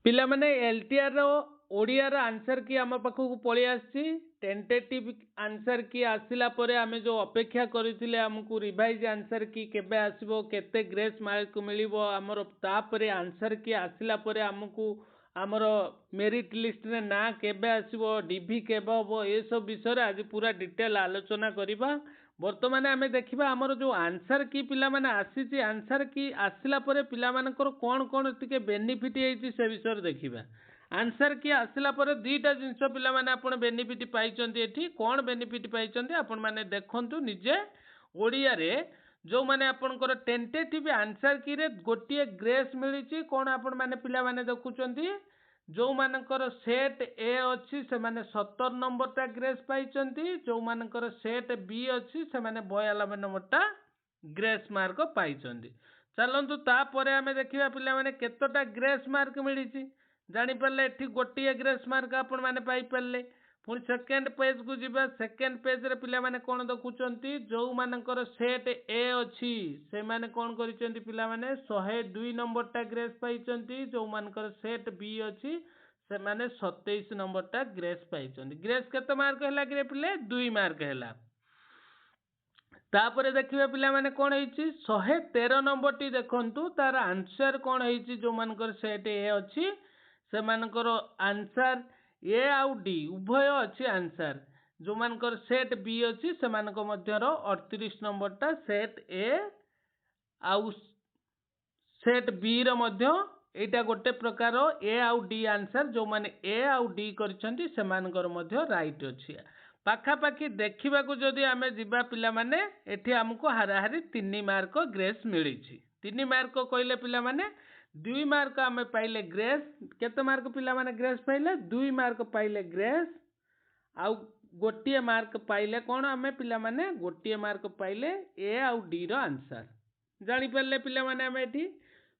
पिला माने एलटीआर रो ओडिया रो आंसर की आम पाखक पळि आछि टेंटेटिव आंसर की आसिला परे आमे जो अपेक्षा करिथिले हमकु रिवाइज आंसर की केबे आसीबो केते ग्रेस मार्क मिलिबो हमर तापरे आंसर की आसिला परे हमकु आमर मेरिट लिस्ट रे ना केबे आसीबो डीवी केबे हबो ए सब विषय आज पूरा डिटेल आलोचना करिबा। वर्तमान आमे देखिबा हमर जो आंसर की पिला माने आसीची आंसर की आसिला परे पिला मानकर कोन कोन टिके बेनिफिट हेची से विषय देखिबा। आंसर की आसिला परे दुईटा जिंस पिला माने आपण बेनिफिट पाइचंती एठी कोन बेनिफिट पाइचंती आपण माने देखंतु निजे ओडिया रे जो माने आपनकर टेंटेटिव आंसर की रे गोटिए ग्रेस मिलिची कोन आपण माने पिला माने देखुचंती जो मानकर सेट ए अच्छी से माने 70 नंबर टा ग्रेस पाइचंती जो मानकर सेट बी अच्छी से माने 92 नंबर टा ग्रेस मार्क पाइचंती। चलंतु ता परे हमें देखिबा पिला माने केतोटा ग्रेस मार्क मिलिची जानि परले एठी गोटिए ग्रेस मार्क आपण माने पाई परले। पुणी सेकेंड पेज को जीवा सेकेंड पेज रे पिला माने कोन देखुचंती जो मानकर सेट ए अच्छी से माने कोन करिचंती पिला माने 102 नंबर टा ग्रेस पाइचंती जो मानकर सेट बी अच्छी से माने 27 नंबर टा ग्रेस पाइचंती। ग्रेस केते मार्क हैला कि पिले 2 मार्क हैला। तापर देखिबा पिला माने कोन हेची 113 नंबर टी देखंतु तार आंसर कोन हेची जो मानकर सेट ए अच्छी से मानकर आंसर ए आउ डी उभय अच्छी आंसर जो मानकर सेट बी अच्छी से मानक मध्यर 38 नंबर टा सेट ए आउ सेट बी रो मध्य एटा गोटे प्रकार ए आउ डी आंसर जो माने ए आउ डी करछंती से मानकर मध्य राइट अच्छी। पाखा पाखी देखिबा को जदी आमे जिबा पिला माने एठी हमको हाराहारी 3 मार्क ग्रेस मिलिछि। 3 मार्क कहले पिला माने 2 मार्क आमे पाइले ग्रेस केते मार्क पिला माने ग्रेस पाइले 2 मार्क पाइले ग्रेस आउ गोटिए मार्क पाइले कोन आमे पिला माने गोटिए मार्क पाइले ए आउ डी रो आंसर जानि परले पिला माने आमे एठी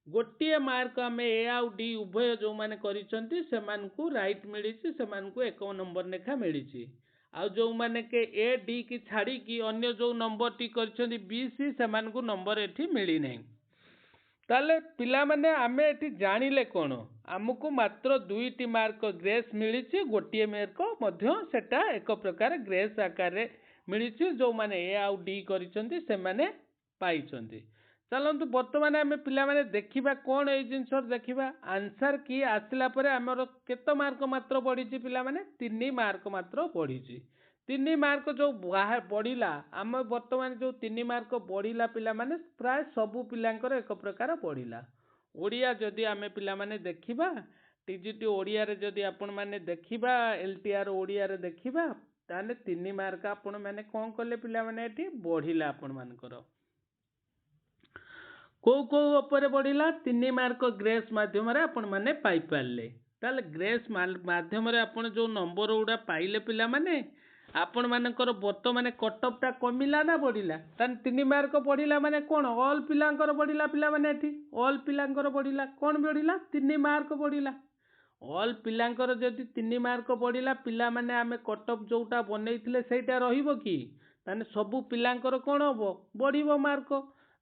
गोटिए मार्क आमे ए आउ डी उभय जो माने करिसंती से मानकु राइट मिलिछि से मानकु 1 नंबर नेखा मिलिछि आउ जो माने के ए डी की छाड़ी की अन्य जो नंबर टी करछंती बी सी से मानकु नंबर एठी मिली नै। ताले पिला माने आमे एठी जानिले कोन हमकु मात्र 2टी मार्क ग्रेस मिलिछि गोटिए मार्क मध्य सेटा एक प्रकार ग्रेस आकार रे मिलिछि जो माने ए आउ डी करिसंती से माने पाइचंती। चलंतु वर्तमान आमे पिला माने देखिबा कोन ए जिंस देखिबा आंसर की आसिला परे हमर केतो मार्क मात्र बढ़िछि पिला माने 3 मार्क मात्र बढ़िछि। 3 मार्क जो बाहर बढ़िला आम वर्तमान जो 3 मार्क बढ़िला पिला माने प्राय सबु पिलांकर एक प्रकार बढ़िला। ओडिया जदि आमे पिला माने देखिबा टीजीटी ओडिया रे जदि आपण माने देखिबा एलटीआर ओडिया रे देखिबा ताने 3 मार्क आपण माने कोन करले पिला माने एठी बढ़िला आपण मानकर को ऊपर बढ़िला 3 मार्क ग्रेस माध्यम रे आपण माने पाई पारले। ताले ग्रेस माध्यम रे आपण जो नंबर उडा पाइले पिला माने आपण मानकर वर्तमान कटअप टा कमिला ना बढ़िला तान 3 मार्क बढ़िला माने कोन ऑल पिलांकर बढ़िला पिला माने एठी ऑल पिलांकर बढ़िला कोन बढ़िला 3 मार्क बढ़िला ऑल पिलांकर जदि 3 मार्क बढ़िला पिला माने आमे कटअप जोटा बनेइथिले सेटा रहिबो कि ताने सबु पिलांकर कोन हबो बढ़िबो मार्क।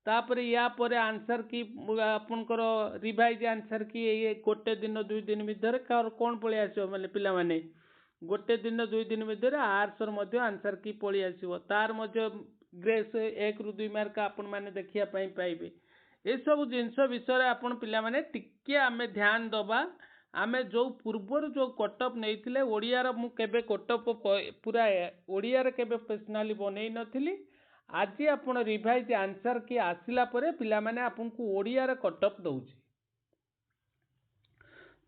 तापर या परे आंसर की आपनकर रिवाइज आंसर की ये गोटे दिन 2 दिन भितर कोन पळे आसीबो माने पिला माने गोटे दिन 2 दिन भितर आर्ट्स मध्य आंसर की पळि आसीबो तार मध्य ग्रेस 1 रु 2 मार्क आपण माने देखिया पई पाइबे। ए सब जिंस विषय आपण पिला माने टिके आमे ध्यान दबा आमे जो पूर्वर जो कटअप नैथिले ओडिया रो मु केबे कटअप पूरा ओडिया रे केबे पर्सनली बनै नथिली आज आपण रिवाइज आंसर की आसिला परे पिला माने आपन को ओडिया रे कटअप दउची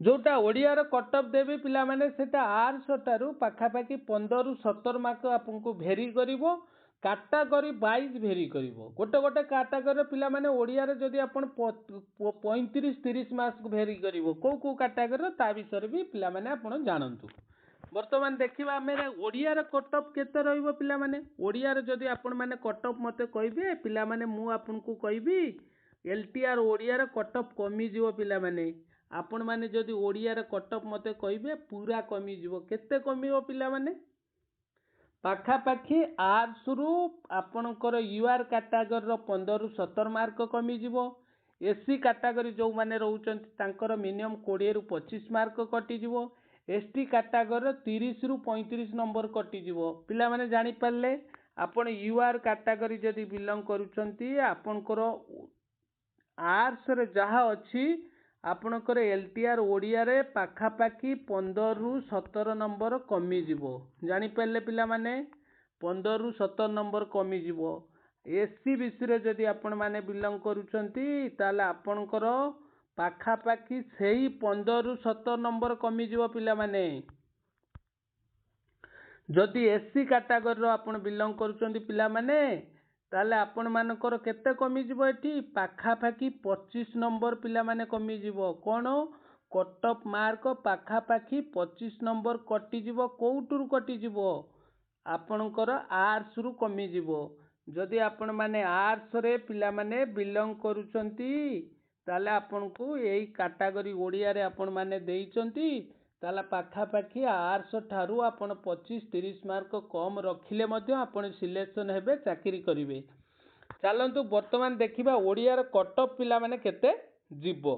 जोटा ओडिया रे कटअप देबे पिला माने सेटा 800 टारू पाखा पाखी 15 रु 17 मार्क आपन को भेरी करिवो कैटेगरी वाइज भेरी करिवो गोटे गोटे कैटेगरी पिला माने ओडिया रे जदी आपन 35 30 मार्क भेरी करिवो को कैटेगरी ता विषय भी पिला माने आपन जानंतु। वर्तमान देखिबा आमे ओडिया रे कटअप केते रहइबो पिला माने ओडिया रे जदी आपन माने कटअप मते कहबे पिला माने मु आपन को कहबी एलटीआर ओडिया रे कटअप कमी जीवो पिला माने आपण माने जदि ओडिया रे कटअप मते कहबे पूरा कमी जीवो केते कमिवो पिला माने पाखा पाखी आर्ट्स रु आपनकर यूआर कैटेगरी रो 15 रु 17 मार्क कमी जीवो एससी कैटेगरी जो माने रहउचंती तांकर मिनिमम 20 रु 25 मार्क कटि जीवो एसटी कैटेगरी 30 रु 35 नंबर कटि जीवो पिला माने जानि पारले आपण यूआर कैटेगरी जदी बिलोंग करूचंती आपनकर आर्ट्स रे जहा अछि आपनकर एलटीआर ओडिया रे पाखा पाखी 15 रु 17 नंबर कमी जीवो जानि पारले पिला माने 15 रु 17 नंबर कमी जीवो एससी बीसी रे जदी आपण माने बिलोंग करूचंती ताले आपनकर पाखा पाखी सेही 15 रु 17 नंबर कमी जीवो पिला माने जदि एससी कैटेगरी रो आपण बिलोंग करूचंती पिला माने ताले आपण मानकर केते कमी जीवो एठी पाखा पाखी 25 नंबर पिला माने कमी जीवो कोन कट ऑफ मार्क पाखा पाखी 25 नंबर कटि जीवो कोउटुरु कटि जीवो आपनकर आर्ट्स रु कमी जीवो जदि आपण माने आर्ट्स रे पिला माने बिलोंग करूचंती ताले आपनको एई कैटेगरी ओडिया रे आपण माने देइचंती ताला पाखा पाखी आर्ट्स ठारू आपण 25-30 मार्क कम रखिले मध्य आपण सिलेक्शन हेबे चाकरी करिवे चलंतु वर्तमान देखिबा ओडिया रे कट ऑफ पिला माने केते जीवो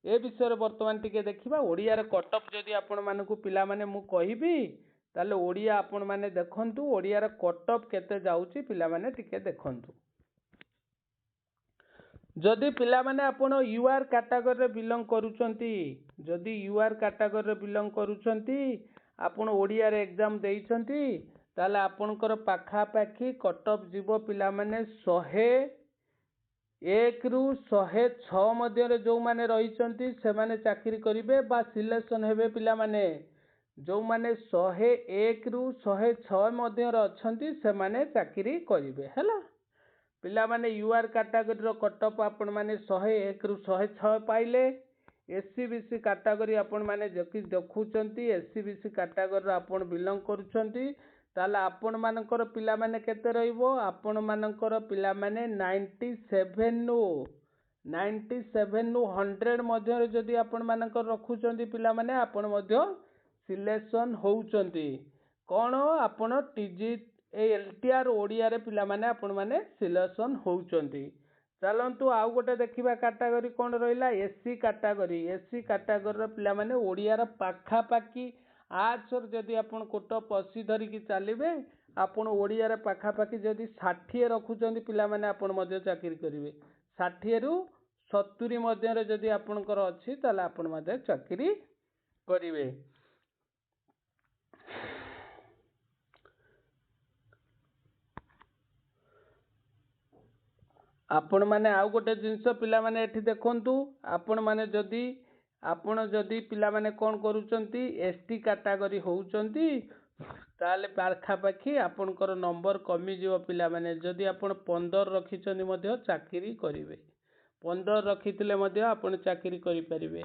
ए विषय रे वर्तमान टिके देखिबा ओडिया रे कट ऑफ जदि आपण मानकु पिला माने मु कहिबी ताले ओडिया आपण माने देखंतु ओडिया रे कट ऑफ केते जाउची पिला माने टिके देखंतु जदि पिला माने आपण यूआर कैटेगरी रे बिलोंग करूचंती जदि यूआर कैटेगरी रे बिलोंग करूचंती आपण ओडिया रे एग्जाम देइचंती ताले आपणकर पाखा पाखी कट ऑफ जीवो पिला माने 101 रु 106 मध्य रे जो माने रहिचंती से माने चाकरी करिवे बा सिलेक्शन हेबे पिला माने जो माने 101 रु 106 मध्य रे अछंती से माने चाकरी करिवे हैला पिला माने यूआर कैटेगरी रो कट ऑफ आपण माने 101 रु 106 पाइले एससी बीसी कैटेगरी आपण माने जकी देखुचंती एससी बीसी कैटेगरी रो आपण बिलोंग करूचंती ताले आपण मानकर पिला माने केते रहइबो आपण मानकर पिला माने 97 नु 100 मध्य रे जदी आपण मानकर रखुचंती पिला माने आपण मध्य सिलेक्शन होउचंती कोन आपण टीजी एलटीआर ओडिया रे पिला माने आपण माने सिलेक्शन होउचंती चलंतु आउ गोटे देखिबा कैटेगरी कोन रहिला एससी कैटेगरी रो पिला माने ओडिया रो पाखा पाखी आर्ट्स जदि आपण कोट 80 धरि की चलिबे आपण ओडिया रे पाखा पाखी जदि 60 रखुचंती पिला माने आपण मध्य चाकरी करिवे 60 रु 70 मध्य रे जदि आपणकर अछि ताले आपण मध्य चाकरी करिवे आपण माने आउ गोटे जिंस पिला माने एठी देखंतु आपण माने जदि आपण जदि पिला माने कोन करूचंती एसटी कैटेगरी होउचंती ताले पाखा पाखी आपणकर नंबर कमी जीव पिला माने जदि आपण 15 रखिचंती मध्य चाकरी करिवे 15 रखिथिले मध्य आपण चाकरी करि परिवे